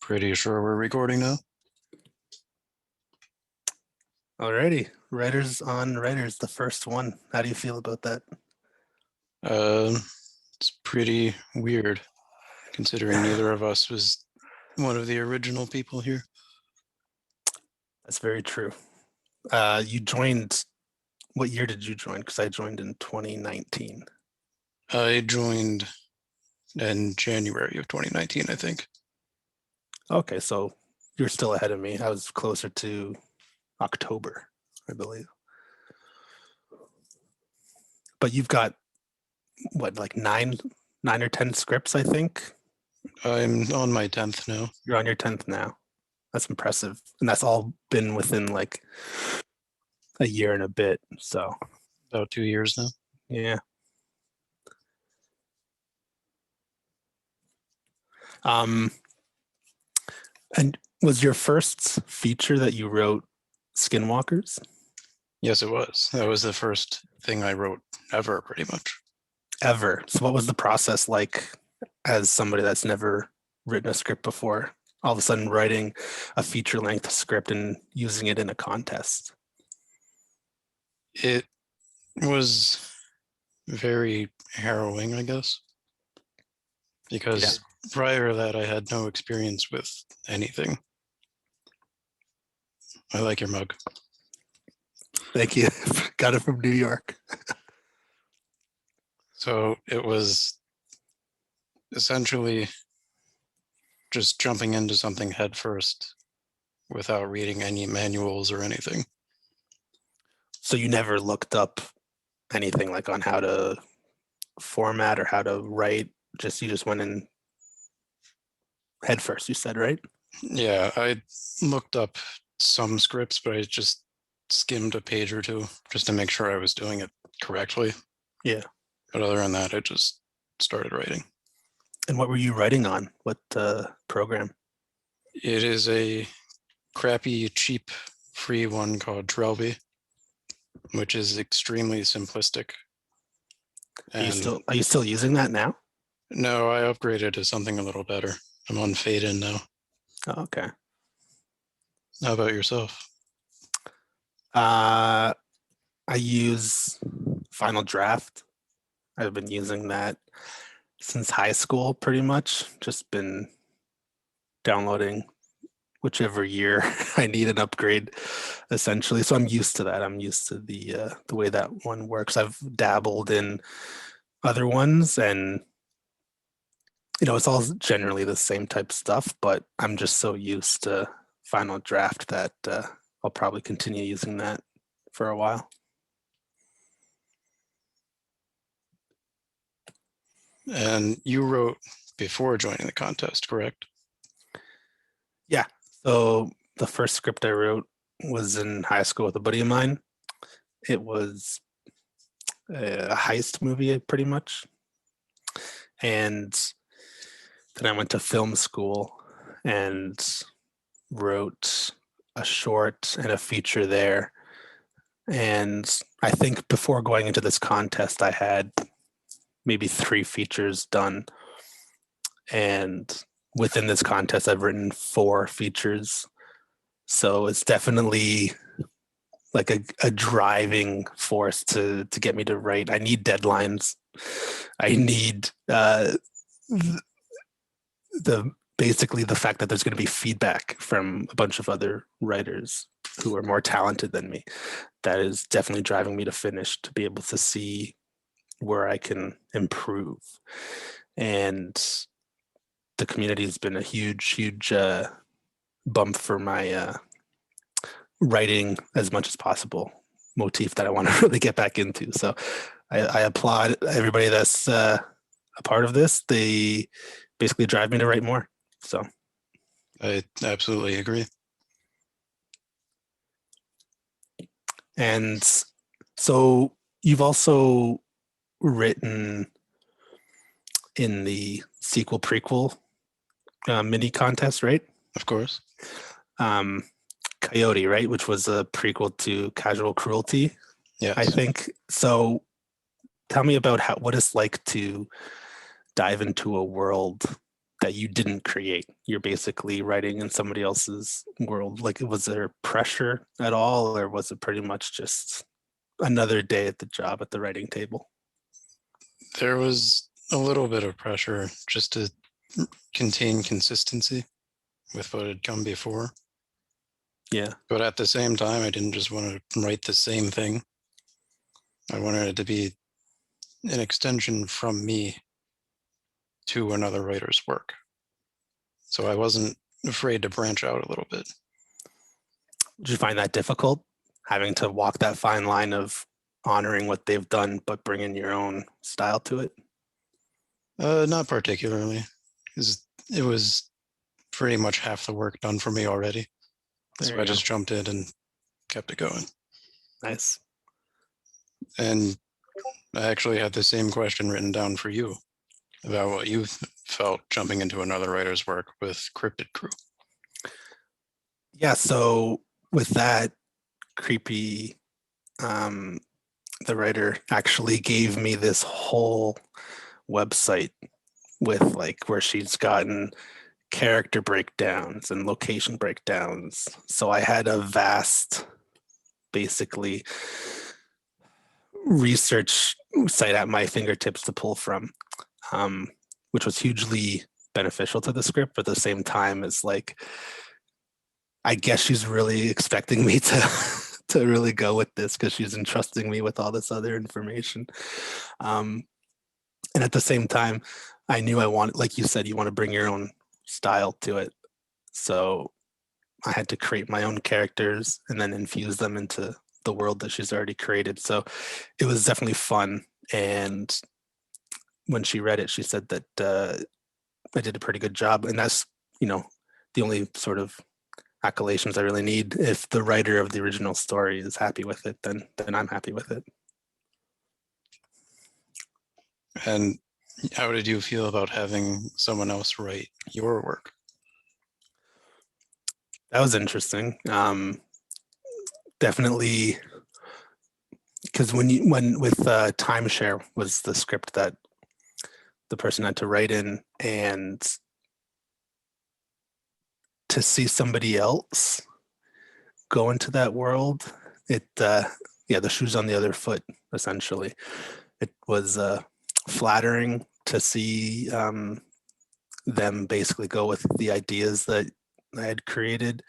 Pretty sure we're recording now. Alrighty, Writers on Writers, the first one. How do you feel about that? It's pretty weird, considering neither of us was one of the original people here. That's very true. You joined, what year did you join? Because I joined in 2019. I joined in January of 2019, I think. Okay, so you're still ahead of me. I was closer to October, I believe. But you've got, what, like nine or 10 scripts, I think? I'm on my 10th now. You're on your 10th now. That's impressive. And that's all been within like a year and a bit. So About 2 years now. yeah. And was your first feature that you wrote Skinwalkers? Yes, it was. That was the first thing I wrote ever, pretty much. Ever. So what was the process like as somebody that's never written a script before, all of a sudden writing a feature-length script and using it in a contest? It was very harrowing, I guess, because prior to that, I had no experience with anything. I like your mug. Thank you. Got it from New York. So it was essentially just jumping into something head first without reading any manuals or anything. So you never looked up anything like on how to format or how to write? You just went in head first, you said, right? Yeah, I looked up some scripts, but I just skimmed a page or two just to make sure I was doing it correctly. Yeah. But other than that, I just started writing. And what were you writing on? What program? It is a crappy, cheap, free one called Trelby, which is extremely simplistic. Are you still using that now? No, I upgraded to something a little better. I'm on Fade In now. Oh, okay. How about yourself? I use Final Draft. I've been using that since high school, pretty much. Just been downloading whichever year I need an upgrade, essentially. So I'm used to that. I'm used to the way that one works. I've dabbled in other ones, and it's all generally the same type stuff. But I'm just so used to Final Draft that I'll probably continue using that for a while. And you wrote before joining the contest, correct? Yeah. So the first script I wrote was in high school with a buddy of mine. It was a heist movie, pretty much. And then I went to film school and wrote a short and a feature there. And I think before going into this contest, I had maybe 3 features done. And within this contest, I've written 4 features. So it's definitely like a driving force to get me to write. I need deadlines. I need basically the fact that there's going to be feedback from a bunch of other writers who are more talented than me. That is definitely driving me to finish, to be able to see where I can improve. And the community has been a huge bump for my writing as much as possible motif that I want to really get back into. So I applaud everybody that's a part of this. They basically drive me to write more. So I absolutely agree. And so you've also written in the sequel prequel mini contest, right? Of course. Coyote, right? Which was a prequel to Casual Cruelty, yes. I think. So tell me about what it's like to dive into a world that you didn't create. You're basically writing in somebody else's world. Like, was there pressure at all, or was it pretty much just another day at the job at the writing table? There was a little bit of pressure just to contain consistency with what had come before. Yeah. But at the same time, I didn't just want to write the same thing. I wanted it to be an extension from me to another writer's work. So I wasn't afraid to branch out a little bit. Did you find that difficult, having to walk that fine line of honoring what they've done but bringing your own style to it? Not particularly, because it was pretty much half the work done for me already. So I just jumped in and kept it going. Nice. And I actually had the same question written down for you about what you felt jumping into another writer's work with Cryptid Crew. Yeah, so with that, Creepy, the writer actually gave me this whole website with like where she's gotten character breakdowns and location breakdowns. So I had a vast, basically, research site at my fingertips to pull from, which was hugely beneficial to the script. But at the same time, it's like, I guess she's really expecting me to to really go with this because she's entrusting me with all this other information. And at the same time, I knew I wanted, like you said, you want to bring your own style to it. So I had to create my own characters and then infuse them into the world that she's already created. So it was definitely fun. And when she read it, she said that I did a pretty good job. And that's, the only sort of accolations I really need. If the writer of the original story is happy with it, then I'm happy with it. And how did you feel about having someone else write your work? That was interesting. Definitely, because when with Timeshare was the script that the person had to write in, and to see somebody else go into that world, the shoe's on the other foot, essentially. It was flattering to see them basically go with the ideas that I had created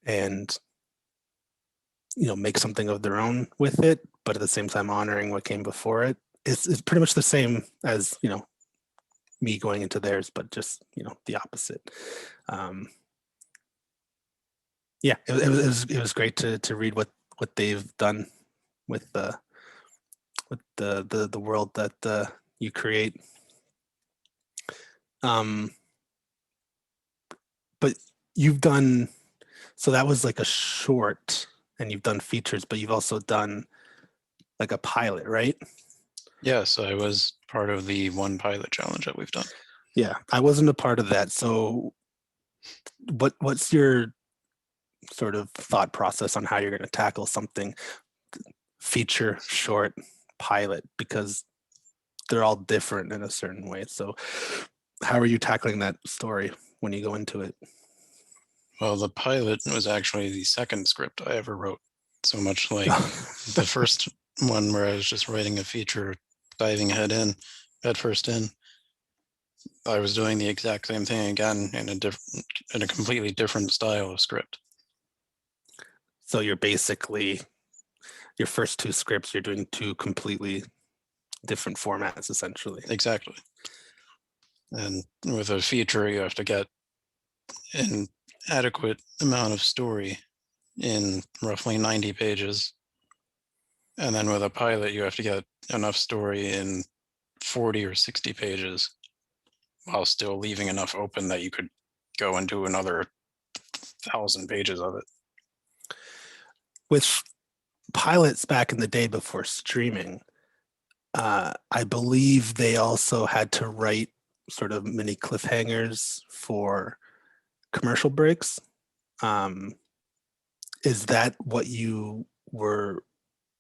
and make something of their own with it, but at the same time honoring what came before it. It's pretty much the same as me going into theirs, but just the opposite. It was great to read what they've done with the world that you create. But you've done, so that was like a short, and you've done features, but you've also done like a pilot, right? Yes, I was part of the one pilot challenge that we've done. Yeah, I wasn't a part of that. So what's your sort of thought process on how you're going to tackle something feature, short, pilot? Because they're all different in a certain way. So how are you tackling that story when you go into it? Well, the pilot was actually the second script I ever wrote. So much like the first one where I was just writing a feature, diving head first in, I was doing the exact same thing again in a completely different style of script. So you're basically, your first two scripts, you're doing two completely different formats, essentially. Exactly. And with a feature, you have to get an adequate amount of story in roughly 90 pages. And then with a pilot, you have to get enough story in 40 or 60 pages while still leaving enough open that you could go into another 1,000 pages of it. With pilots back in the day before streaming, I believe they also had to write sort of mini cliffhangers for commercial breaks. Is that what you were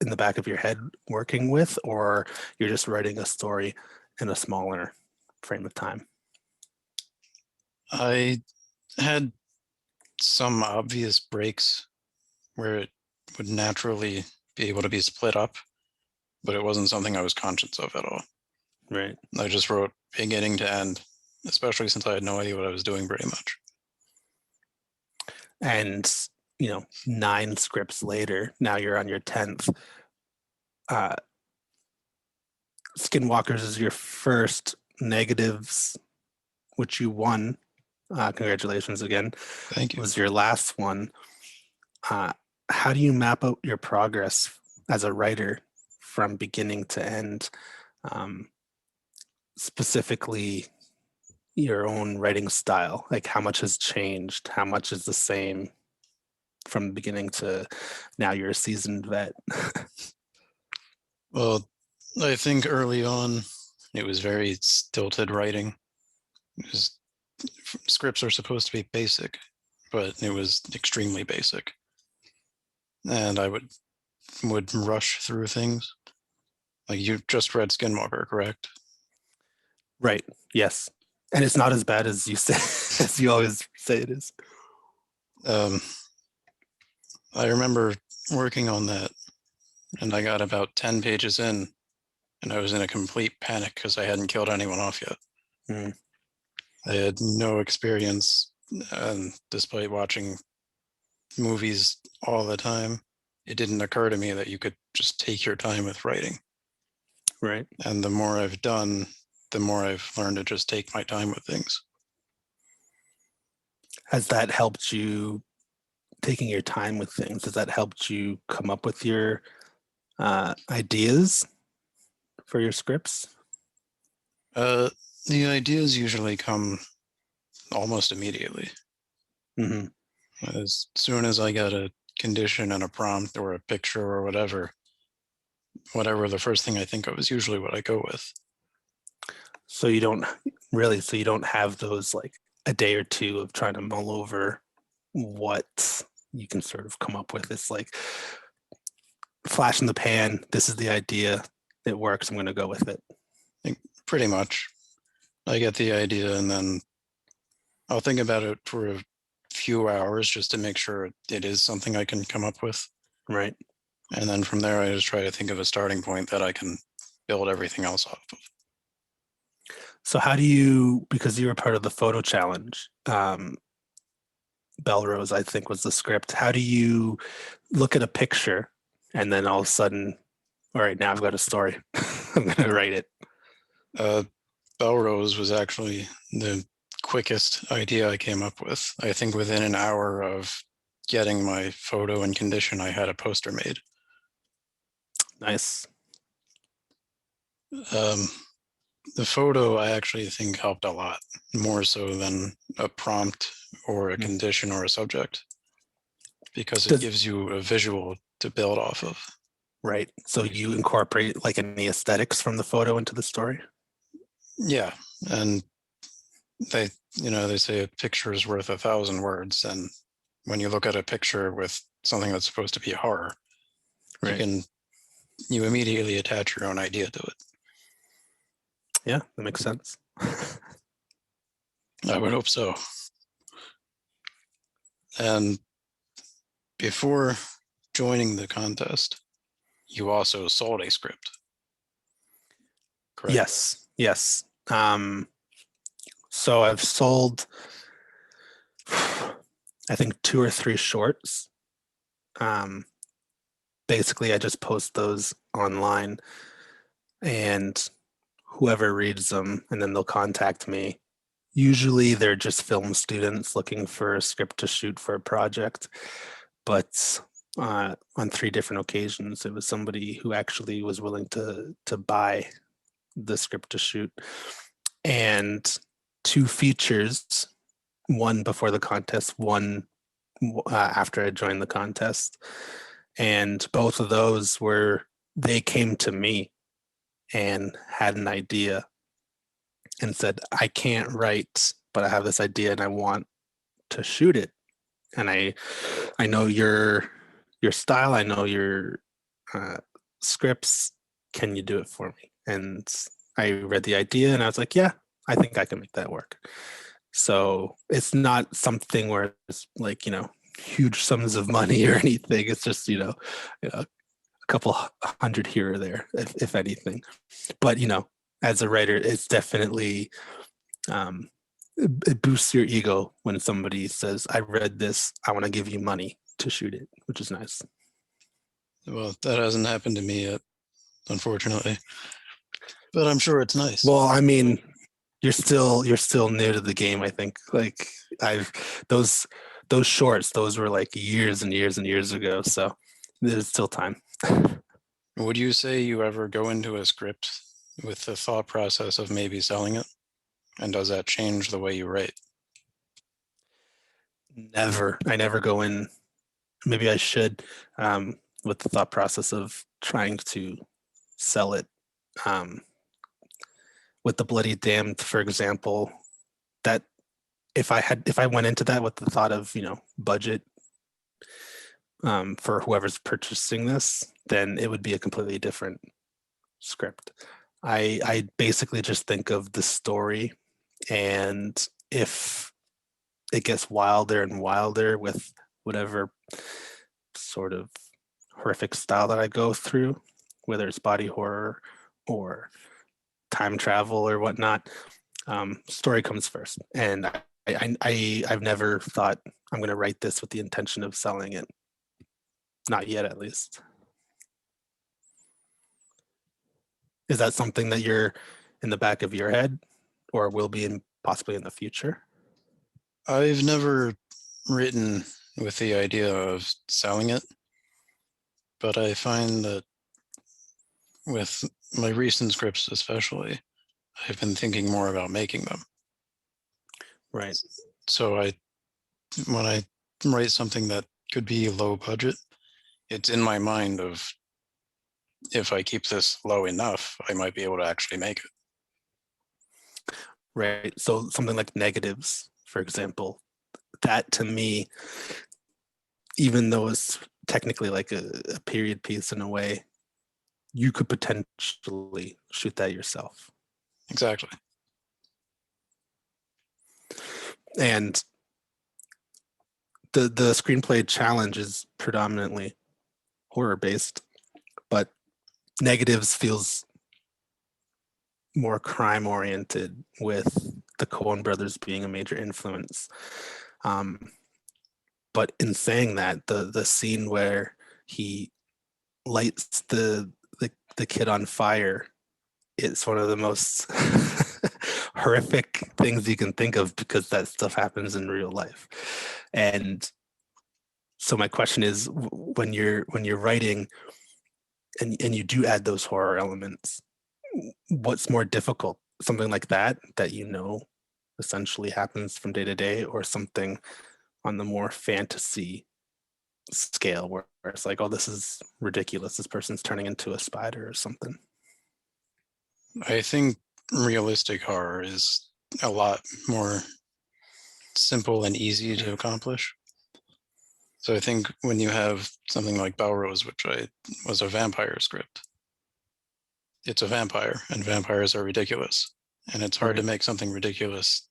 in the back of your head working with, or you're just writing a story in a smaller frame of time? I had some obvious breaks where it would naturally be able to be split up, but it wasn't something I was conscious of at all. Right. I just wrote beginning to end, especially since I had no idea what I was doing pretty much. And 9 scripts later, now you're on your 10th. Skinwalkers is your first negatives, which you won. Congratulations again. Thank you. Was your last one. How do you map out your progress as a writer from beginning to end? Specifically, your own writing style, like how much has changed, how much is the same from the beginning to now you're a seasoned vet? Well, I think early on it was very stilted writing. Scripts are supposed to be basic, but it was extremely basic. And I would rush through things. Like you just read Skinwalker, correct? Right. Yes. And it's not as bad as you say, as you always say it is. I remember working on that, and I got about 10 pages in, and I was in a complete panic because I hadn't killed anyone off yet. Mm. I had no experience, and despite watching movies all the time, it didn't occur to me that you could just take your time with writing. Right. And the more I've done, the more I've learned to just take my time with things. Has that helped you, taking your time with things, has that helped you come up with your ideas for your scripts? The ideas usually come almost immediately. Mm-hmm. As soon as I get a condition and a prompt or a picture or whatever the first thing I think of is usually what I go with. So you don't really, so you don't have those like a day or two of trying to mull over what you can sort of come up with. It's like flash in the pan. This is the idea. It works. I'm going to go with it. Pretty much. I get the idea and then I'll think about it for a few hours just to make sure it is something I can come up with. Right. And then from there, I just try to think of a starting point that I can build everything else off of. So how do you, because you were part of the photo challenge, Belrose, I think was the script. How do you look at a picture and then all of a sudden, all right, now I've got a story. I'm going to write it. Belrose was actually the quickest idea I came up with. I think within an hour of getting my photo and condition, I had a poster made. Nice. The photo I actually think helped a lot, more so than a prompt or a condition or a subject, because it gives you a visual to build off of. Right. So you incorporate like any aesthetics from the photo into the story? Yeah. And they say a picture is worth 1,000 words. And when you look at a picture with something that's supposed to be horror, right, you immediately attach your own idea to it. Yeah, that makes sense. I would hope so. And before joining the contest, you also sold a script, correct? Yes. So I've sold, I think 2 or 3 shorts. Basically, I just post those online and whoever reads them, and then they'll contact me. Usually they're just film students looking for a script to shoot for a project. But on 3 different occasions, it was somebody who actually was willing to buy the script to shoot. And 2 features, one before the contest, one after I joined the contest. And both of those they came to me and had an idea and said, I can't write, but I have this idea and I want to shoot it. And I know your style, I know your scripts. Can you do it for me? And I read the idea and I was like, yeah, I think I can make that work. So it's not something where it's like, huge sums of money or anything. It's just, a couple hundred here or there, if anything. But, as a writer, it's definitely, it boosts your ego when somebody says, I read this, I want to give you money to shoot it, which is nice. Well, that hasn't happened to me yet, unfortunately. But I'm sure it's nice. Well, I mean, you're still new to the game, I think. Like those shorts, those were like years and years and years ago. So there's still time. Would you say you ever go into a script with the thought process of maybe selling it? And does that change the way you write? Never. I never go in. Maybe I should, with the thought process of trying to sell it. With the Bloody Damned, for example, that if I went into that with the thought of budget for whoever's purchasing this, then it would be a completely different script. I basically just think of the story, and if it gets wilder and wilder with whatever sort of horrific style that I go through, whether it's body horror or time travel or whatnot, story comes first. And I've never thought I'm going to write this with the intention of selling it. Not yet, at least. Is that something that you're in the back of your head or will be possibly in the future? I've never written with the idea of selling it, but I find that with my recent scripts especially, I've been thinking more about making them. Right. So when I write something that could be low budget, it's in my mind of, if I keep this low enough, I might be able to actually make it. Right. So something like Negatives, for example, that to me, even though it's technically like a period piece in a way, you could potentially shoot that yourself. Exactly. And the screenplay challenge is predominantly horror based, but Negatives feels more crime oriented, with the Coen brothers being a major influence. But in saying that, the scene where he lights the kid on fire, it's one of the most horrific things you can think of, because that stuff happens in real life. And so my question is, when you're writing and you do add those horror elements, what's more difficult? Something like that essentially happens from day to day, or something on the more fantasy scale where it's like, oh, this is ridiculous, this person's turning into a spider or something? I think realistic horror is a lot more simple and easy to accomplish. So I think when you have something like Belrose, which was a vampire script, it's a vampire, and vampires are ridiculous, and it's hard to make something ridiculous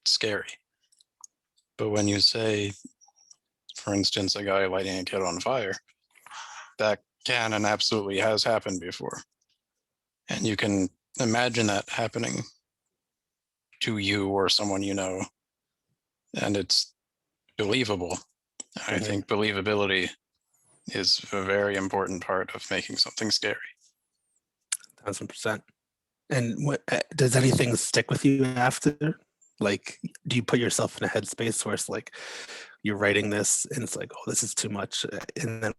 scary. But when you say, for instance, a guy lighting a kid on fire, that can and absolutely has happened before. And you can imagine that happening to you or someone you know, and it's believable. I think believability is a very important part of making something scary. 1,000%. And what does anything stick with you after? Like, do you put yourself in a headspace where it's like you're writing this and it's like, oh, this is too much, and then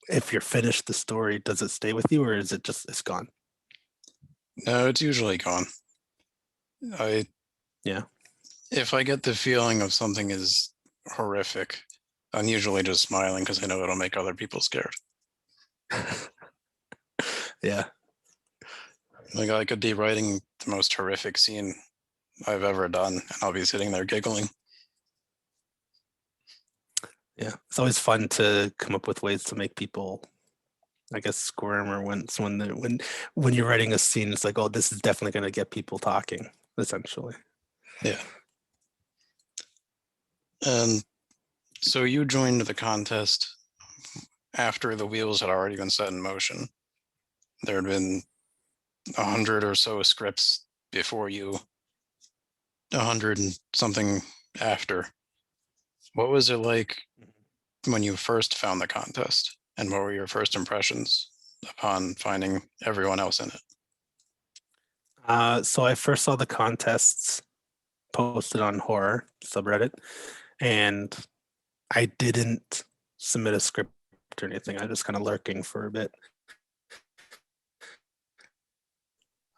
if you're finished the story, does it stay with you, or is it just, it's gone? No, it's usually gone. Yeah. If I get the feeling of something is horrific, I'm usually just smiling because I know it'll make other people scared. Yeah. Like, I could be writing the most horrific scene I've ever done, and I'll be sitting there giggling. Yeah, it's always fun to come up with ways to make people, I guess, squirm, or when you're writing a scene, it's like, oh, this is definitely going to get people talking, essentially. Yeah. And so you joined the contest after the wheels had already been set in motion. There had been 100 or so scripts before you, 100 and something after. What was it like when you first found the contest? And what were your first impressions upon finding everyone else in it? So I first saw the contests posted on horror subreddit, and I didn't submit a script or anything. I was just kind of lurking for a bit.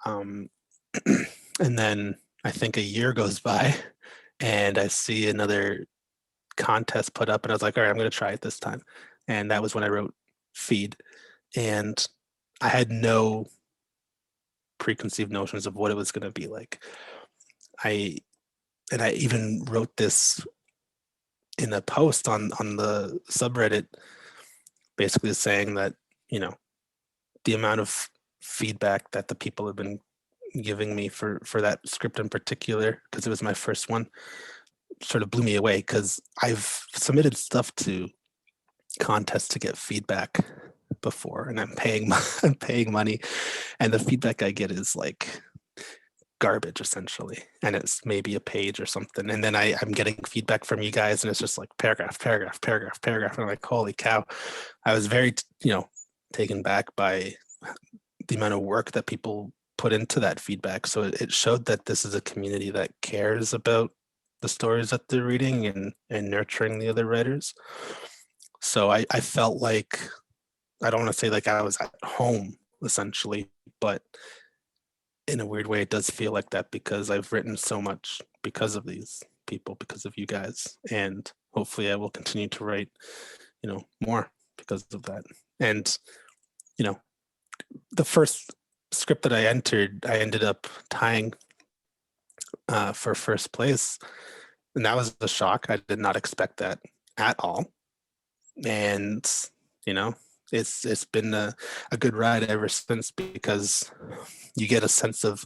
And then I think a year goes by and I see another contest put up, and I was like, all right, I'm going to try it this time. And that was when I wrote Feed. And I had no preconceived notions of what it was going to be like. I even wrote this in a post on the subreddit, basically saying that, you know, the amount of feedback that the people have been giving me for that script in particular, because it was my first one, sort of blew me away, because I've submitted stuff to contests to get feedback before, and I'm paying I'm paying money, and the feedback I get is like garbage essentially, and it's maybe a page or something, and then I'm getting feedback from you guys and it's just like paragraph, paragraph, paragraph, paragraph, and I'm like, holy cow. I was very taken back by the amount of work that people put into that feedback. So it showed that this is a community that cares about the stories that they're reading and nurturing the other writers. So I felt like, I don't want to say like I was at home essentially, but in a weird way, it does feel like that, because I've written so much because of these people, because of you guys. And hopefully I will continue to write, more because of that. And, the first script that I entered, I ended up tying for first place. And that was a shock. I did not expect that at all. And, it's been a good ride ever since, because you get a sense of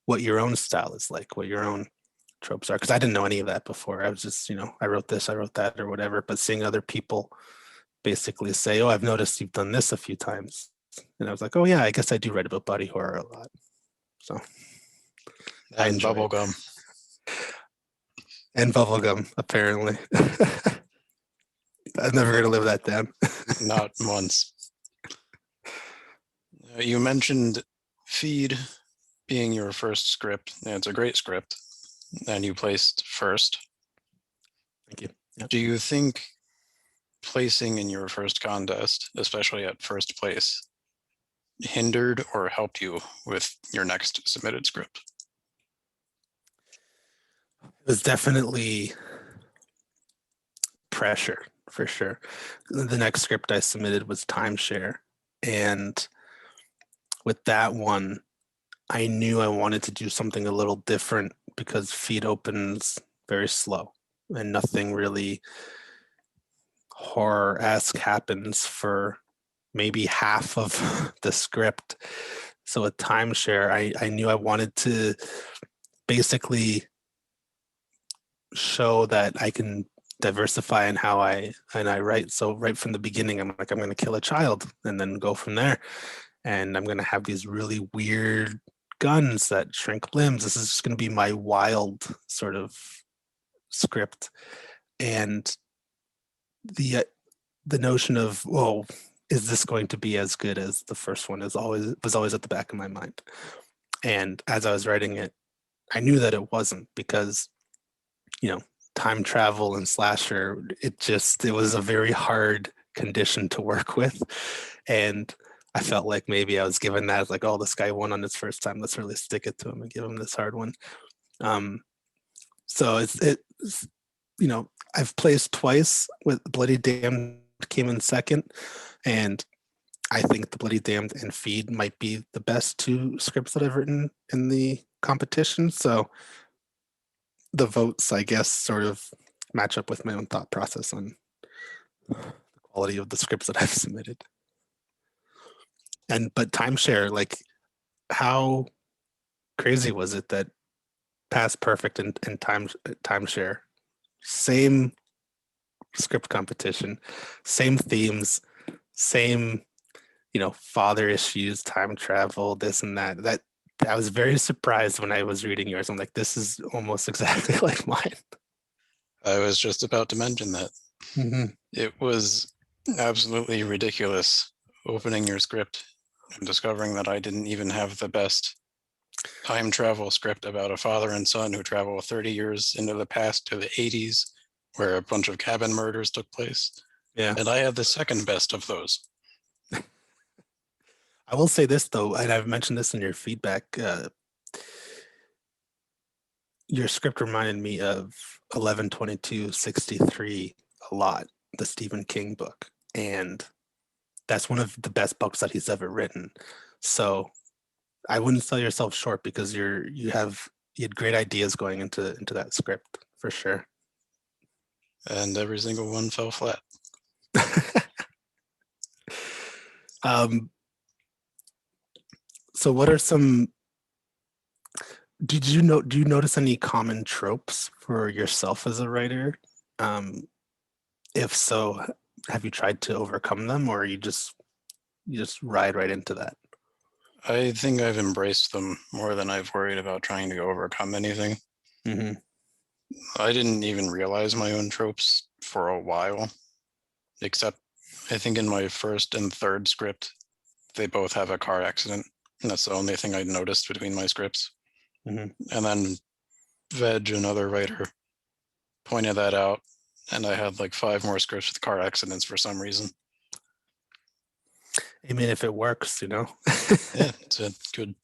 what your own style is like, what your own tropes are. Because I didn't know any of that before. I was just, I wrote this, I wrote that, or whatever. But seeing other people basically say, oh, I've noticed you've done this a few times. And I was like, oh, yeah, I guess I do write about body horror a lot. So I And enjoy it. bubblegum. And bubblegum, apparently. I'm never going to live that down. Not once. You mentioned Feed being your first script. It's a great script, and you placed first. Thank you. Yep. Do you think placing in your first contest, especially at first place, hindered or helped you with your next submitted script? It was definitely pressure, for sure. The next script I submitted was Timeshare. And with that one, I knew I wanted to do something a little different, because Feed opens very slow and nothing really horror-esque happens for maybe half of the script. So with Timeshare, I knew I wanted to basically show that I can diversify in how I write. So right from the beginning, I'm like, I'm going to kill a child and then go from there. And I'm going to have these really weird guns that shrink limbs. This is just going to be my wild sort of script. And the notion of, well, is this going to be as good as the first one, was always at the back of my mind. And as I was writing it, I knew that it wasn't, because time travel and slasher, it was a very hard condition to work with. And I felt like maybe I was given that as like, oh, this guy won on his first time, let's really stick it to him and give him this hard one. So it's I've placed twice. With Bloody Damned came in second, and I think the Bloody Damned and Feed might be the best two scripts that I've written in the competition. So the votes, I guess, sort of match up with my own thought process on the quality of the scripts that I've submitted. But Timeshare, like, how crazy was it that Past Perfect and Timeshare. Same script competition, same themes, same, father issues, time travel, this and that. That I was very surprised when I was reading yours. I'm like, this is almost exactly like mine. I was just about to mention that. Mm-hmm. It was absolutely ridiculous opening your script and discovering that I didn't even have the best time travel script about a father and son who travel 30 years into the past to the 80s, where a bunch of cabin murders took place. Yeah. And I had the second best of those. I will say this though, and I've mentioned this in your feedback. Your script reminded me of 11/22/63 a lot, the Stephen King book, and that's one of the best books that he's ever written. So I wouldn't sell yourself short because you had great ideas going into that script for sure. And every single one fell flat. um, so what are some? Do you notice any common tropes for yourself as a writer? If so, have you tried to overcome them, or you just ride right into that? I think I've embraced them more than I've worried about trying to overcome anything. Mm-hmm. I didn't even realize my own tropes for a while, except I think in my first and third script, they both have a car accident. And that's the only thing I noticed between my scripts. Mm-hmm. And then Veg, another writer, pointed that out. And I had like 5 more scripts with car accidents for some reason. I mean, if it works, Yeah, it's a good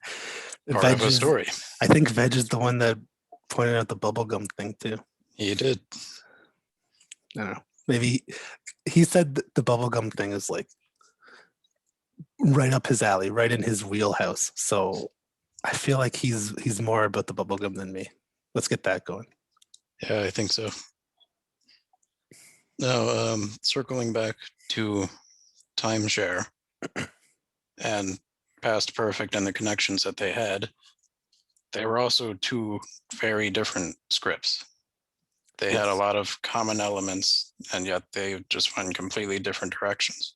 part Veg of a is, story. I think Veg is the one that pointed out the bubblegum thing too. He did. I don't know. Maybe he said the bubblegum thing is like right up his alley, right in his wheelhouse. So I feel like he's more about the bubblegum than me. Let's get that going. Yeah, I think so. Now, circling back to Timeshare and Past Perfect and the connections that they had, they were also 2 very different scripts. They had a lot of common elements, and yet they just went completely different directions.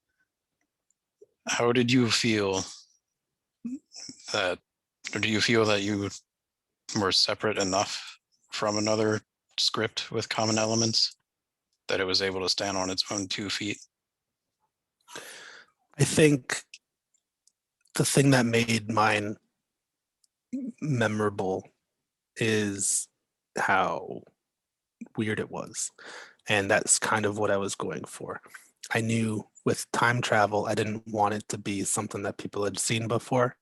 How did you feel that, or do you feel that you were separate enough from another script with common elements that it was able to stand on its own 2 feet? I think the thing that made mine memorable is how weird it was. And that's kind of what I was going for. I knew with time travel, I didn't want it to be something that people had seen before.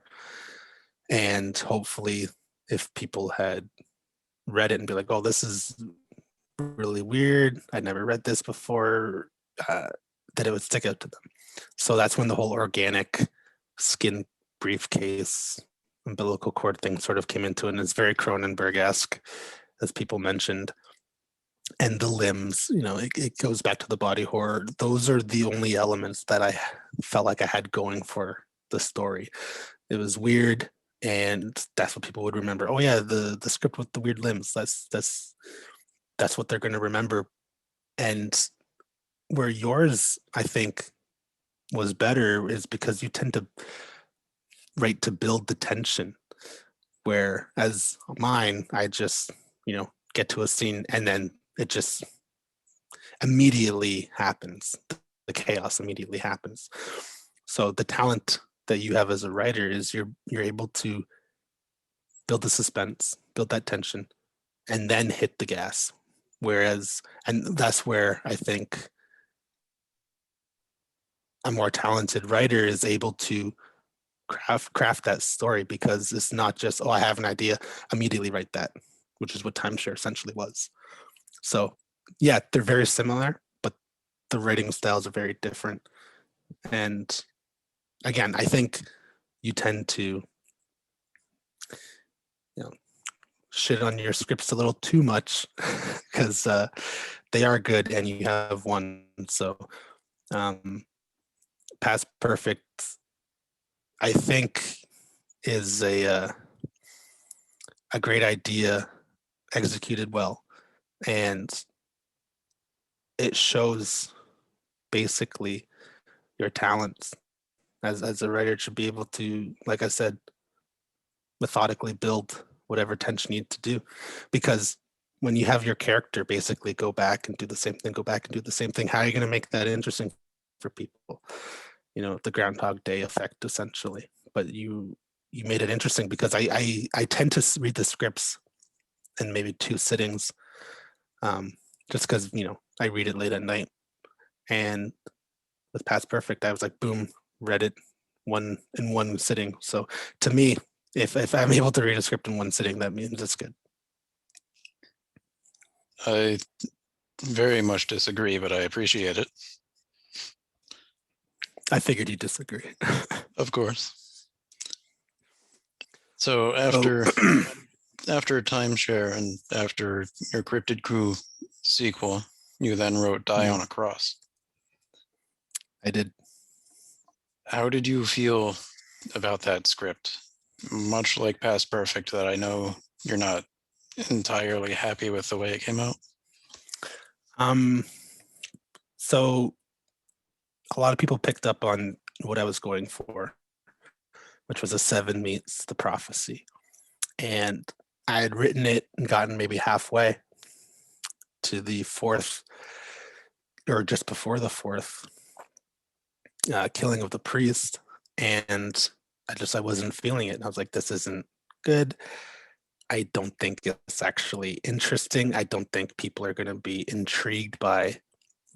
And hopefully, if people had read it and be like, oh, this is really weird, I never read this before, that it would stick out to them. So that's when the whole organic skin briefcase umbilical cord thing sort of came into it. And it's very Cronenberg-esque, as people mentioned. And the limbs, it goes back to the body horror. Those are the only elements that I felt like I had going for the story. It was weird, and that's what people would remember. Oh yeah, the script with the weird limbs. That's what they're going to remember. And where yours, I think, was better is because you tend to write to build the tension. Whereas mine, I just, get to a scene and then it just immediately happens. The chaos immediately happens. So the talent that you have as a writer is you're able to build the suspense, build that tension, and then hit the gas. And that's where I think a more talented writer is able to craft that story, because it's not just, oh, I have an idea, immediately write that, which is what timeshare essentially was. So yeah, they're very similar, but the writing styles are very different. And again, I think you tend to, shit on your scripts a little too much because they are good and you have one. So Past Perfect, I think, is a great idea executed well, and it shows basically your talents as a writer should be able to, like I said, methodically build whatever tension you need to do. Because when you have your character basically go back and do the same thing, go back and do the same thing, how are you going to make that interesting for people? You know, the Groundhog Day effect, essentially. But you made it interesting because I tend to read the scripts in maybe 2 sittings, just because, you know, I read it late at night. And with Past Perfect, I was like, boom, read it in one sitting. So to me, if I'm able to read a script in one sitting, that means it's good. I very much disagree, but I appreciate it. I figured you'd disagree. Of course. So So, after Timeshare and after your Cryptid Crew sequel, you then wrote Die on a Cross. I did. How did you feel about that script? Much like Past Perfect, that I know you're not entirely happy with the way it came out. So a lot of people picked up on what I was going for, which was a 7 meets the prophecy. And I had written it and gotten maybe halfway to the 4th, or just before the 4th, killing of the priest. And I wasn't feeling it. And I was like, this isn't good. I don't think it's actually interesting. I don't think people are going to be intrigued by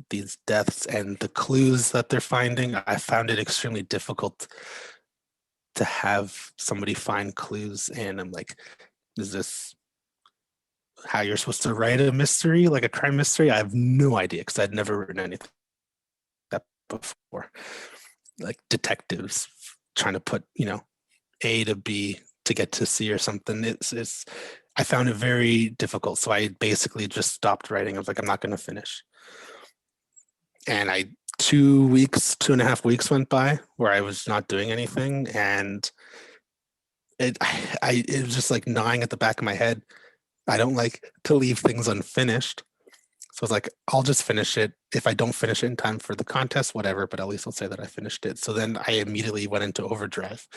these deaths and the clues that they're finding. I found it extremely difficult to have somebody find clues, and I'm like, is this how you're supposed to write a mystery, like a crime mystery? I have no idea, because I'd never written anything that before, like detectives trying to put, you know, A to B to get to C or something. It's I found it very difficult, so I basically just stopped writing. I was like, I'm not going to finish. And 2.5 weeks went by where I was not doing anything, and it was just like gnawing at the back of my head. I don't like to leave things unfinished, so I was like, I'll just finish it. If I don't finish it in time for the contest, whatever, but at least I'll say that I finished it. So then I immediately went into overdrive,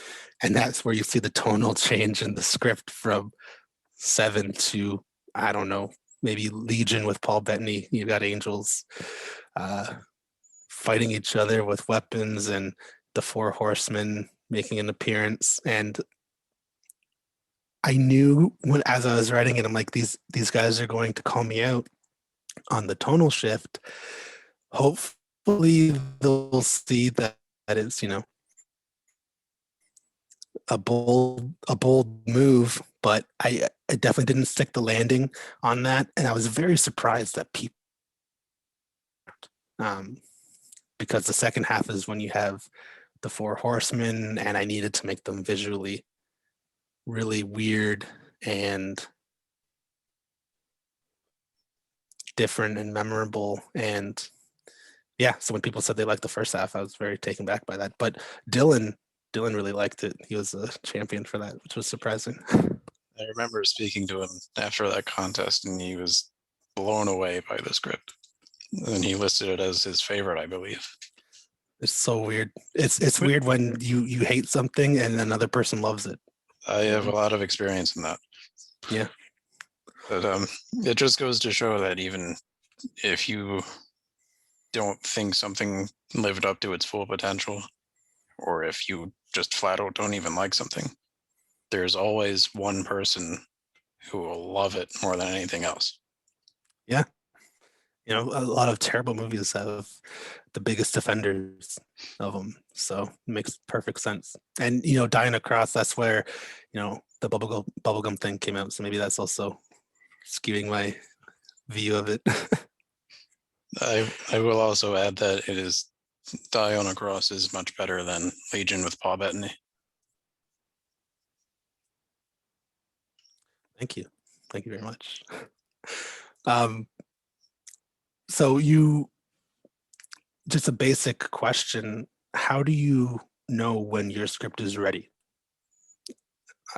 and that's where you see the tonal change in the script from 7 to, I don't know, maybe Legion with Paul Bettany. You got angels fighting each other with weapons, and the 4 horsemen making an appearance. And I knew as I was writing it, I'm like, these guys are going to call me out on the tonal shift. Hopefully they'll see that it's, you know, a bold move, but I definitely didn't stick the landing on that. And I was very surprised that people, because the second half is when you have the 4 horsemen, and I needed to make them visually really weird and different and memorable. And yeah, so when people said they liked the first half, I was very taken back by that. But Dylan really liked it. He was a champion for that, which was surprising. I remember speaking to him after that contest, and he was blown away by the script. And he listed it as his favorite, I believe. It's so weird. It's weird when you hate something and another person loves it. I have a lot of experience in that. Yeah. But it just goes to show that even if you don't think something lived up to its full potential, or if you just flat out don't even like something, there's always one person who will love it more than anything else. Yeah. You know, a lot of terrible movies have the biggest offenders of them. So it makes perfect sense. And, you know, Dying Across, that's where, you know, the bubblegum thing came out. So maybe that's also skewing my view of it. I will also add that it is Die on a Cross is much better than Legion with Paul Bettany. Thank you. Thank you very much. So you, just a basic question, how do you know when your script is ready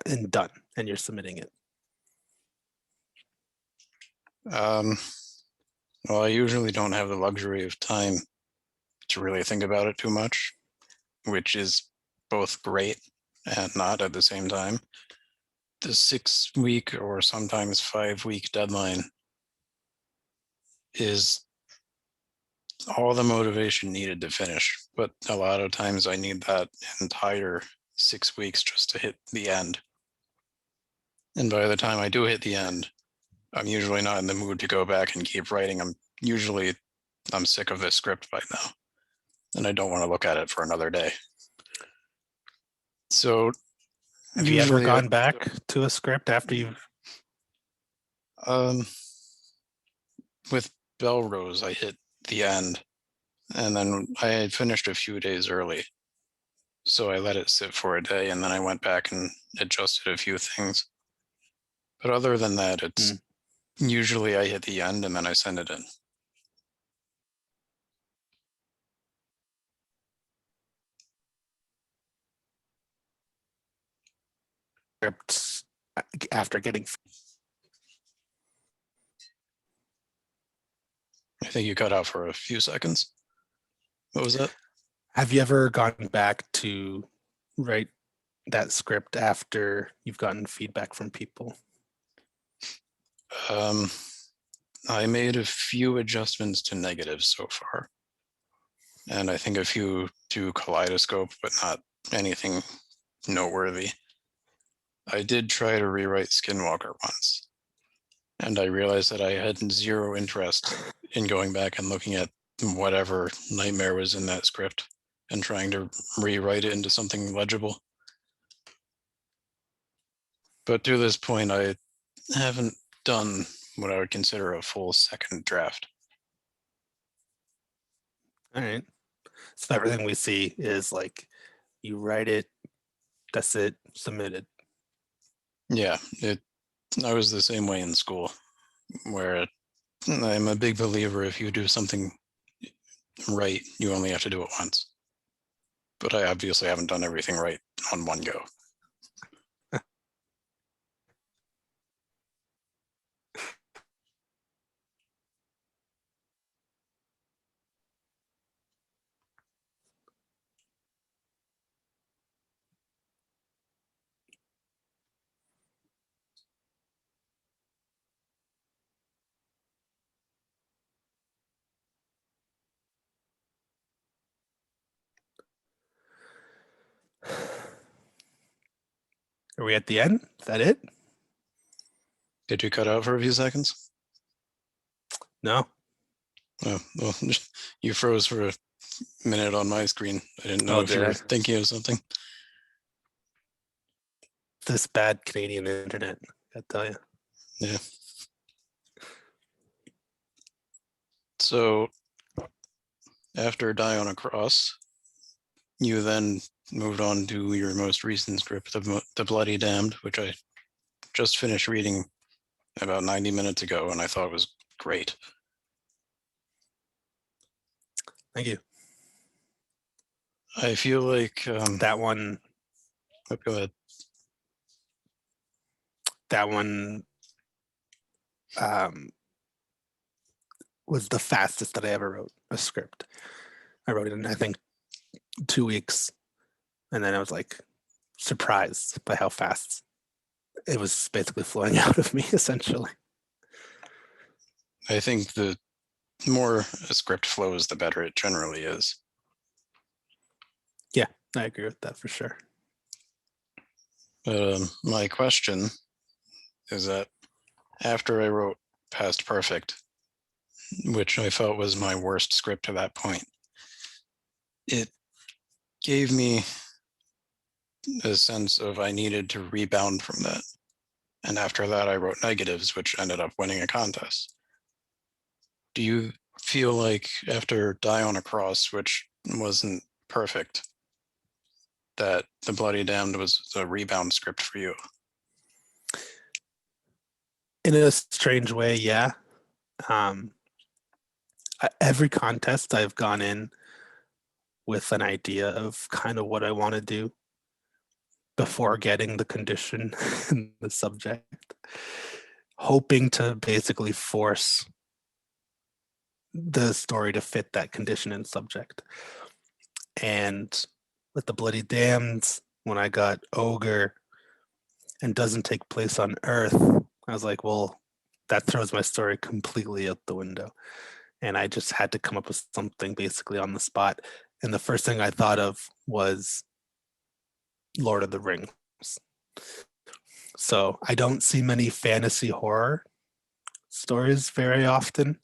and done and you're submitting it? Well, I usually don't have the luxury of time to really think about it too much, which is both great and not at the same time. The 6-week or sometimes 5-week deadline is all the motivation needed to finish, but a lot of times I need that entire 6 weeks just to hit the end. And by the time I do hit the end, I'm usually not in the mood to go back and keep writing. I'm sick of this script by now, and I don't want to look at it for another day. So Have you ever usually, gone back to a script after you've with Belrose, I hit the end, and then I had finished a few days early. So I let it sit for a day, and then I went back and adjusted a few things. But other than that, it's usually I hit the end and then I send it in. scripts after getting? I think you cut out for a few seconds. What was that? Have you ever gone back to write that script after you've gotten feedback from people? I made a few adjustments to negatives so far, and I think a few to Kaleidoscope, but not anything noteworthy. I did try to rewrite Skinwalker once, and I realized that I had zero interest in going back and looking at whatever nightmare was in that script and trying to rewrite it into something legible. But to this point, I haven't done what I would consider a full second draft. All right. So everything we see is like you write it, that's it, submitted. Yeah, I was the same way in school, where I'm a big believer if you do something right, you only have to do it once. But I obviously haven't done everything right on one go. Are we at the end? Is that it? Did you cut out for a few seconds? No. Oh, well, you froze for a minute on my screen. I didn't know Oh, if you did were I? thinking of something. This bad Canadian internet, I tell you. Yeah. So after Die on a Cross, you then moved on to your most recent script, The Bloody Damned, which I just finished reading about 90 minutes ago, and I thought was great. Thank you. I feel like that one. Go ahead. That one was the fastest that I ever wrote a script. I wrote it in, I think, 2 weeks, and then I was like surprised by how fast it was basically flowing out of me, essentially. I think the more a script flows, the better it generally is. Yeah, I agree with that for sure. My question is that after I wrote Past Perfect, which I felt was my worst script to that point, it gave me a sense of I needed to rebound from that. And after that, I wrote Negatives, which ended up winning a contest. Do you feel like after Die on a Cross, which wasn't perfect, that The Bloody Damned was a rebound script for you? In a strange way, yeah. Every contest I've gone in with an idea of kind of what I want to do before getting the condition and the subject. hoping to basically force the story to fit that condition and subject. And with the Bloody Damned, when I got Ogre and doesn't take place on Earth, I was like, well, that throws my story completely out the window. And I just had to come up with something basically on the spot. And the first thing I thought of was Lord of the Rings. So I don't see many fantasy horror stories very often.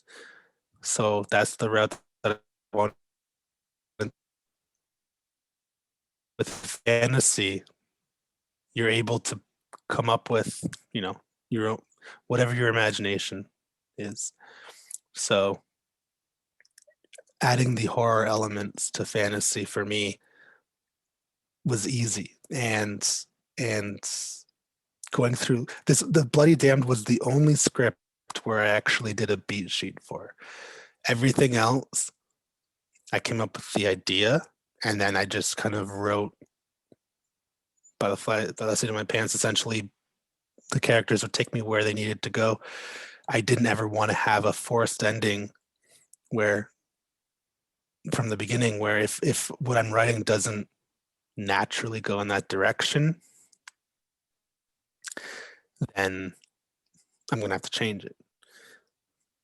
So that's the route that I want. With fantasy, you're able to come up with, your own, whatever your imagination is. So adding the horror elements to fantasy for me was easy. And going through this, the Bloody Damned was the only script where I actually did a beat sheet for. Everything else, I came up with the idea and then I just kind of wrote by the seat of my pants. Essentially, the characters would take me where they needed to go. I didn't ever want to have a forced ending where, from the beginning, where if what I'm writing doesn't naturally go in that direction, then I'm gonna have to change it.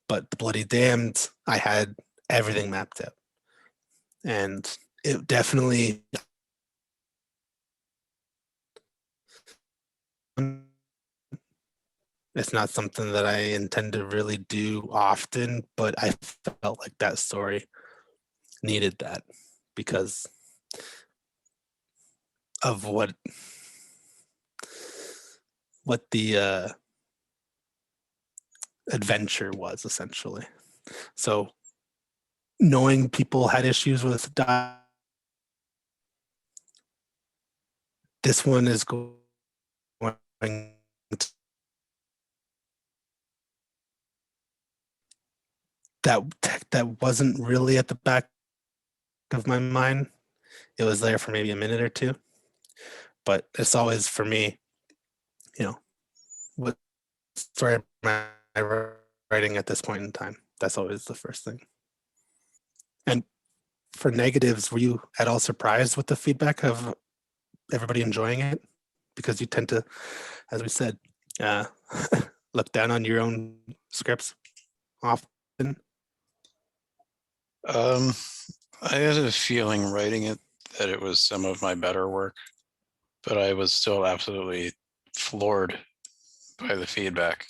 But the Bloody Damned, I had everything mapped out, and it definitely. It's not something that I intend to really do often, but I felt like that story needed that because of what the adventure was essentially. So knowing people had issues with this one is going to, that wasn't really at the back of my mind. It was there for maybe a minute or two, but it's always for me, what story am I writing at this point in time? That's always the first thing. And for negatives, were you at all surprised with the feedback of everybody enjoying it? Because you tend to, as we said, look down on your own scripts often. I had a feeling writing it that it was some of my better work, but I was still absolutely floored by the feedback,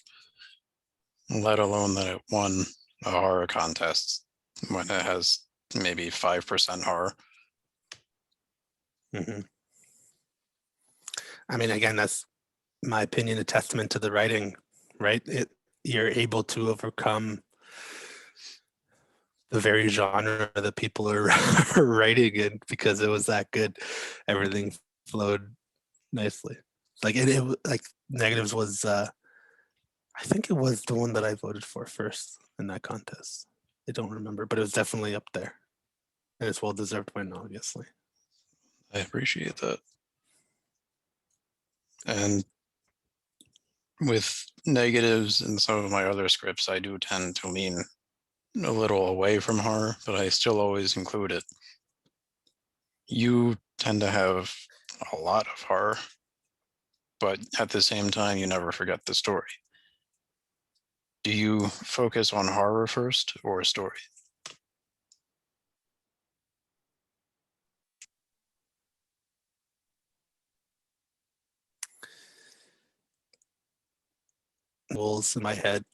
let alone that it won a horror contest when it has maybe 5% horror. Mm-hmm. I mean, again, that's my opinion, a testament to the writing, right? You're able to overcome the very genre that people are writing in because it was that good. Everything flowed nicely. Like like negatives was I think it was the one that I voted for first in that contest. I don't remember, but it was definitely up there. And it's well deserved win, obviously. I appreciate that. And with negatives in some of my other scripts, I do tend to lean a little away from horror, but I still always include it. You tend to have a lot of horror, but at the same time, you never forget the story. Do you focus on horror first or story? Visuals in my head,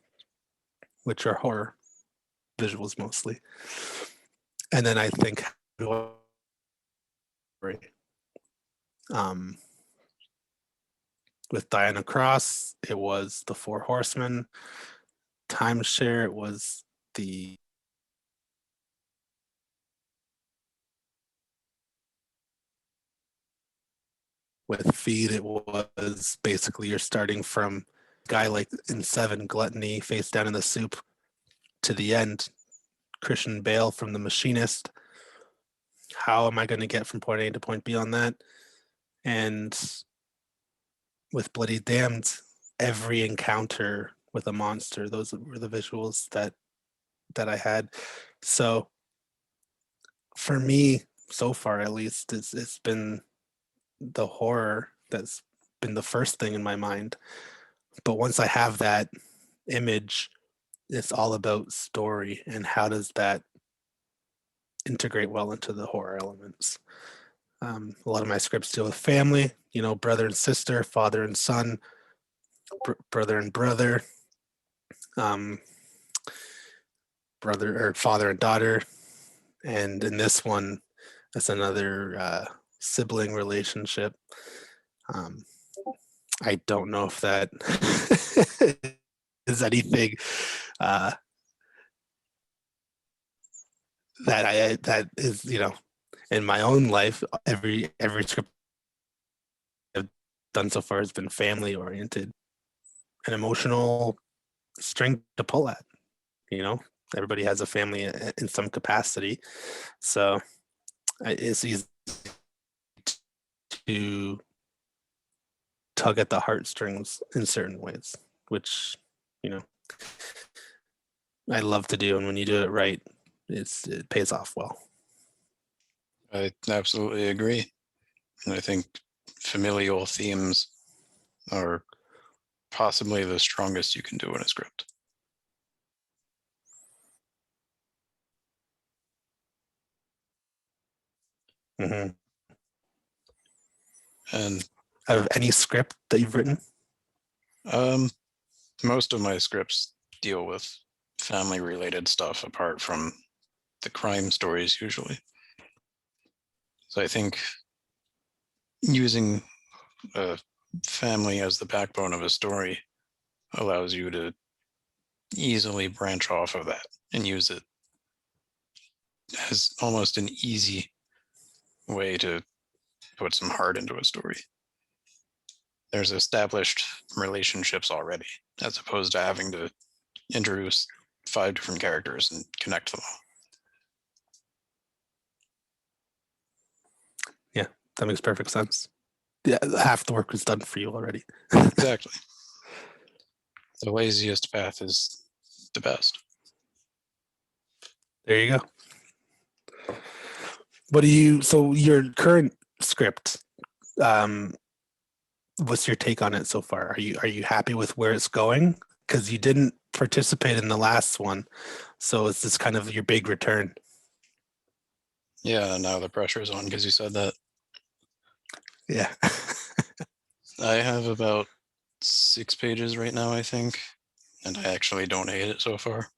which are horror visuals mostly. And then I think um, with Diana Cross, it was the Four Horsemen. Timeshare, it was the with Feed, it was basically you're starting from guy like in Seven, Gluttony, face down in the soup, to the end, Christian Bale from The Machinist. How am I going to get from point A to point B on that? And with Bloody Damned, every encounter with a monster. Those were the visuals that I had. So for me, so far at least, it's been the horror that's been the first thing in my mind. But once I have that image, it's all about story and how does that integrate well into the horror elements. A lot of my scripts deal with family, you know, brother and sister, father and son, brother and brother, um, brother or father and daughter. And in this one, it's another sibling relationship. Um, I don't know if that is anything uh, that is, you know, in my own life. Every script I've done so far has been family oriented, an emotional string to pull at. You know, everybody has a family in some capacity, so it's easy to tug at the heartstrings in certain ways, which, you know, I love to do. And when you do it right, it pays off well. I absolutely agree. And I think familial themes are possibly the strongest you can do in a script. Mm-hmm. And Out of any script that you've written? most of my scripts deal with family related stuff apart from the crime stories usually. So I think using a family as the backbone of a story allows you to easily branch off of that and use it as almost an easy way to put some heart into a story. There's established relationships already, as opposed to having to introduce 5 different characters and connect them all. Yeah, that makes perfect sense. Yeah, half the work was done for you already. Exactly. The laziest path is the best. There you go. So your current script, what's your take on it so far? Are you happy with where it's going? Because you didn't participate in the last one, so it's this kind of your big return. Yeah, now the pressure's on because you said that. Yeah. I have about 6 pages right now, I think, and I actually don't hate it so far.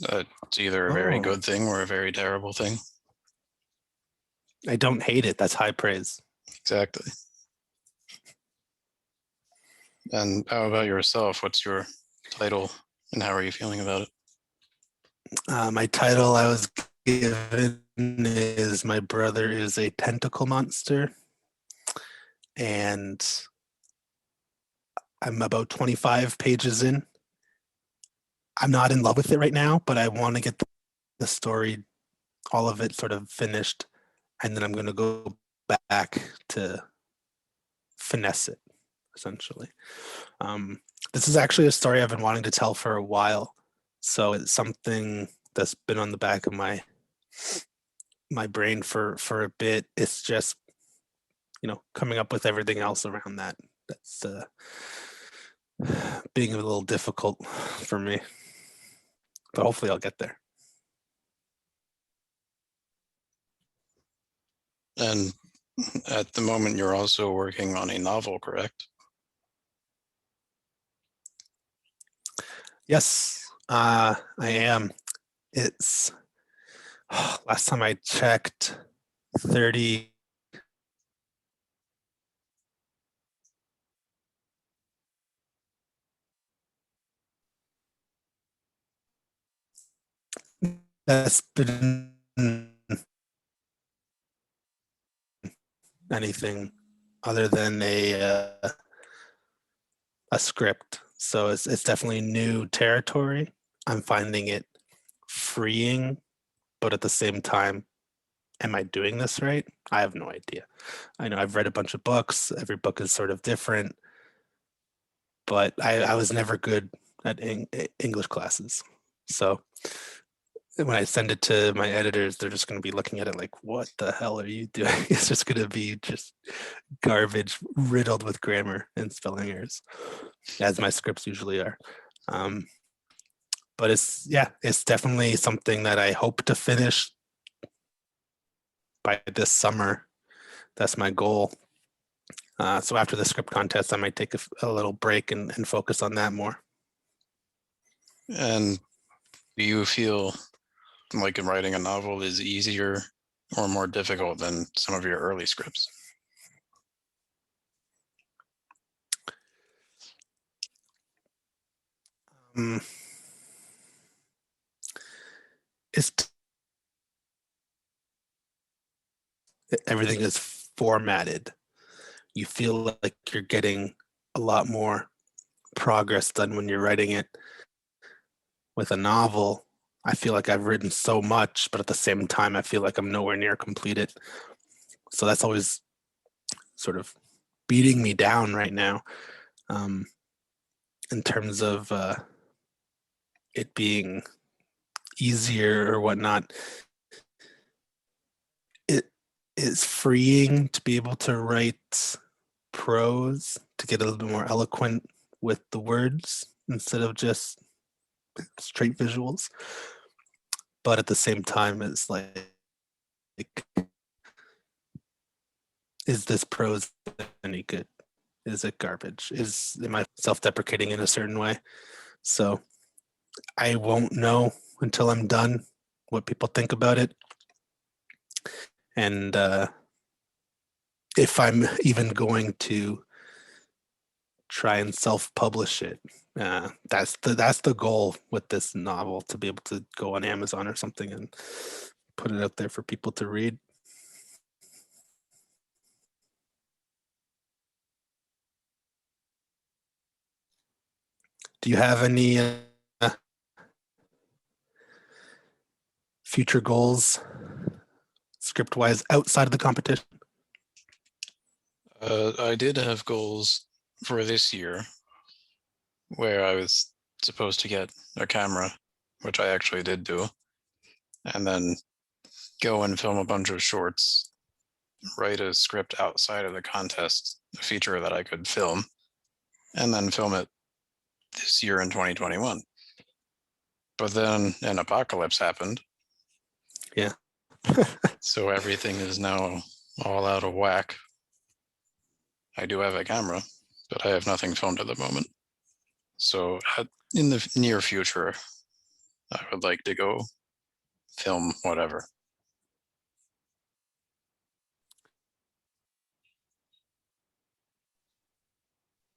It's either a very Oh, good thing or a very terrible thing. I don't hate it. That's high praise. Exactly. And how about yourself? What's your title and how are you feeling about it? My title I was given is My Brother is a Tentacle Monster. And I'm about 25 pages in. I'm not in love with it right now, but I want to get the story, all of it sort of finished. And then I'm going to go back to finesse it, essentially. This is actually a story I've been wanting to tell for a while. So it's something that's been on the back of my brain for a bit. It's just, you know, coming up with everything else around that. That's being a little difficult for me. But hopefully I'll get there. And at the moment, you're also working on a novel, correct? Yes, I am. It's last time I checked, 30. That's been anything other than a script. So it's definitely new territory. I'm finding it freeing, but at the same time, am I doing this right? I have no idea. I know I've read a bunch of books. Every book is sort of different. but I was never good at English classes. So when I send it to my editors, they're just going to be looking at it like, what the hell are you doing? It's just going to be just garbage riddled with grammar and spelling errors, as my scripts usually are. But it's definitely something that I hope to finish by this summer. That's my goal. So after the script contest, I might take a little break and focus on that more. And do you feel like writing a novel is easier or more difficult than some of your early scripts? It's everything is formatted. You feel like you're getting a lot more progress done when you're writing it. With a novel, I feel like I've written so much, but at the same time, I feel like I'm nowhere near completed. So that's always sort of beating me down right now, in terms of it being easier or whatnot. It is freeing to be able to write prose, to get a little bit more eloquent with the words instead of just straight visuals. But at the same time, it's like, is this prose any good? Is it garbage? Am I self-deprecating in a certain way? So I won't know until I'm done what people think about it, and if I'm even going to try and self-publish it. That's the goal with this novel, to be able to go on Amazon or something and put it out there for people to read. Do you have any future goals, script-wise, outside of the competition? I did have goals for this year where I was supposed to get a camera, which I actually did do, and then go and film a bunch of shorts, write a script outside of the contest, a feature that I could film, and then film it this year in 2021. But then an apocalypse happened. Yeah. So everything is now all out of whack. I do have a camera, but I have nothing filmed at the moment. So in the near future, I would like to go film whatever.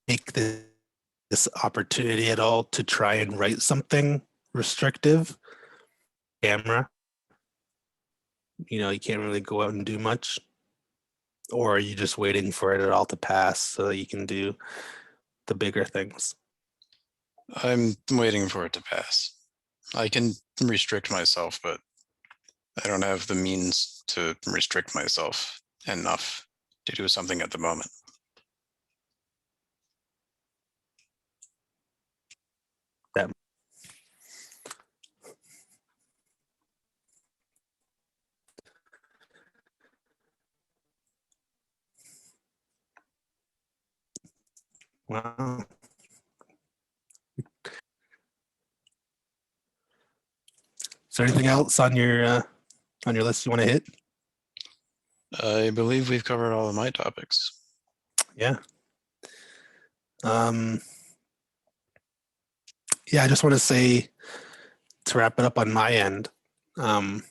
Take this opportunity at all to try and write something restrictive? Camera, you can't really go out and do much, or are you just waiting for it all to pass so that you can do the bigger things? I'm waiting for it to pass. I can restrict myself, but I don't have the means to restrict myself enough to do something at the moment. That wow. Is there anything else on your list you want to hit? I believe we've covered all of my topics. Yeah. Yeah, I just want to say, to wrap it up on my end, I've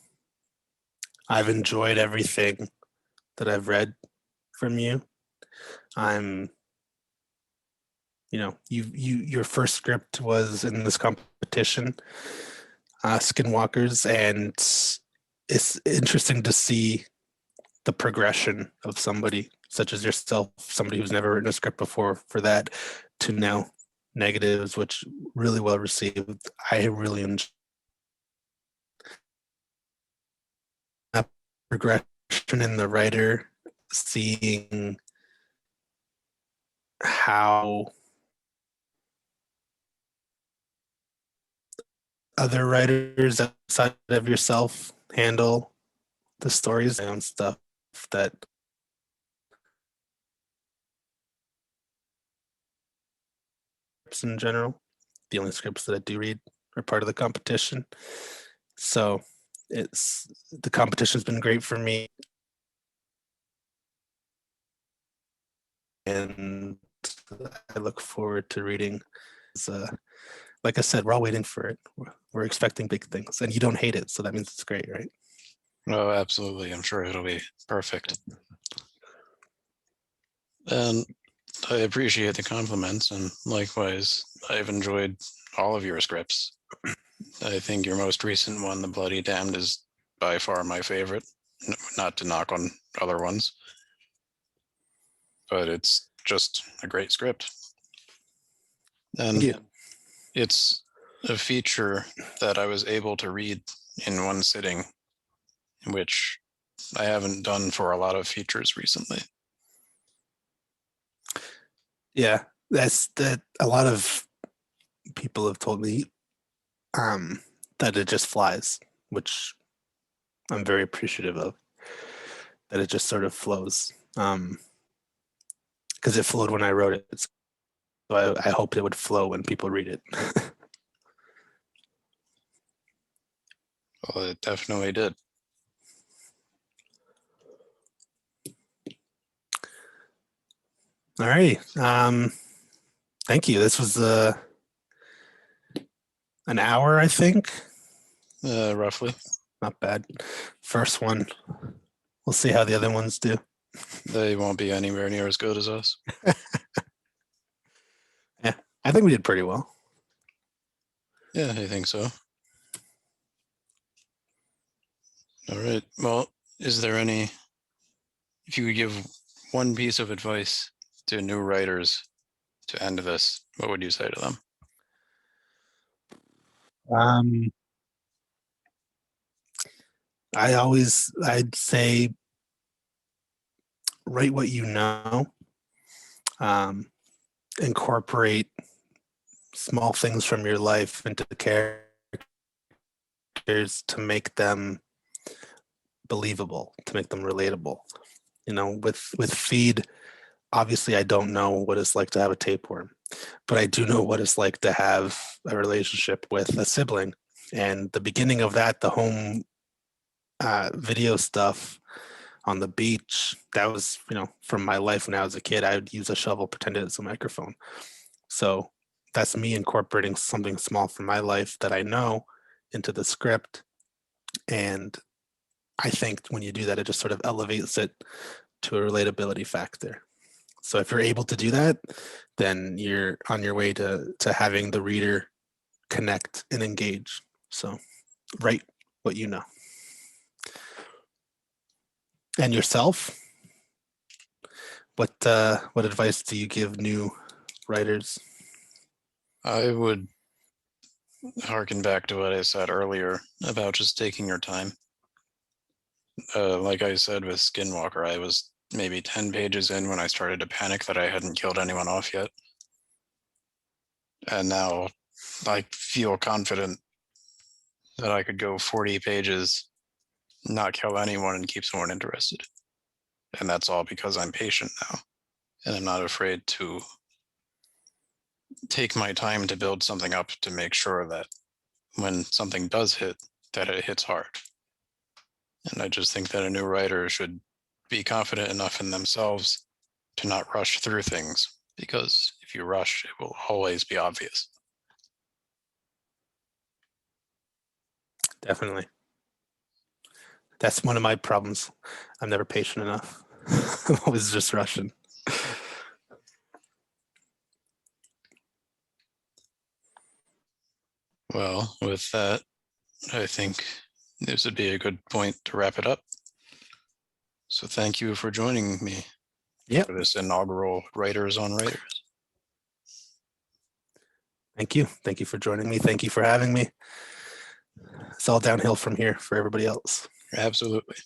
enjoyed everything that I've read from you. I'm, your first script was in this competition, Skinwalkers, and it's interesting to see the progression of somebody such as yourself, somebody who's never written a script before, for that to now negatives, which really well received. I really enjoyed that progression in the writer, seeing how other writers outside of yourself handle the stories and stuff that in general. The only scripts that I do read are part of the competition. So the competition's been great for me. And I look forward to reading. Like I said, we're all waiting for it. We're expecting big things, and you don't hate it, so that means it's great, right? Oh, absolutely. I'm sure it'll be perfect. And I appreciate the compliments, and likewise, I've enjoyed all of your scripts. I think your most recent one, The Bloody Damned, is by far my favorite. Not to knock on other ones, but it's just a great script. And Thank you. it's a feature that I was able to read in one sitting, which I haven't done for a lot of features recently. Yeah, that's that. A lot of people have told me that it just flies, which I'm very appreciative of. That it just sort of flows, because it flowed when I wrote it. So I hoped it would flow when people read it. Well, it definitely did. All right. Thank you. This was an hour, I think. Roughly. Not bad. First one. We'll see how the other ones do. They won't be anywhere near as good as us. Yeah, I think we did pretty well. Yeah, I think so. All right. Well, is there any, if you could give one piece of advice to new writers to end this, what would you say to them? Um, I'd say write what you know. Um, incorporate small things from your life into the characters to make them believable, to make them relatable. You know, with Feed, obviously I don't know what it's like to have a tapeworm, but I do know what it's like to have a relationship with a sibling. And the beginning of that, the home video stuff on the beach, that was, from my life when I was a kid. I would use a shovel, pretend it's a microphone. So that's me incorporating something small from my life that I know into the script. And I think when you do that, it just sort of elevates it to a relatability factor. So if you're able to do that, then you're on your way to having the reader connect and engage. So write what you know. And yourself, what advice do you give new writers? I would harken back to what I said earlier about just taking your time. Like I said with Skinwalker, I was maybe 10 pages in when I started to panic that I hadn't killed anyone off yet. And now I feel confident that I could go 40 pages, not kill anyone, and keep someone interested. And that's all because I'm patient now. And I'm not afraid to take my time to build something up to make sure that when something does hit, that it hits hard. And I just think that a new writer should be confident enough in themselves to not rush through things, because if you rush, it will always be obvious. Definitely. That's one of my problems. I'm never patient enough. I'm always just rushing. Well, with that, I think this would be a good point to wrap it up. So thank you for joining me Yep. for this inaugural Writers on Writers. Thank you. Thank you for joining me. Thank you for having me. It's all downhill from here for everybody else. Absolutely.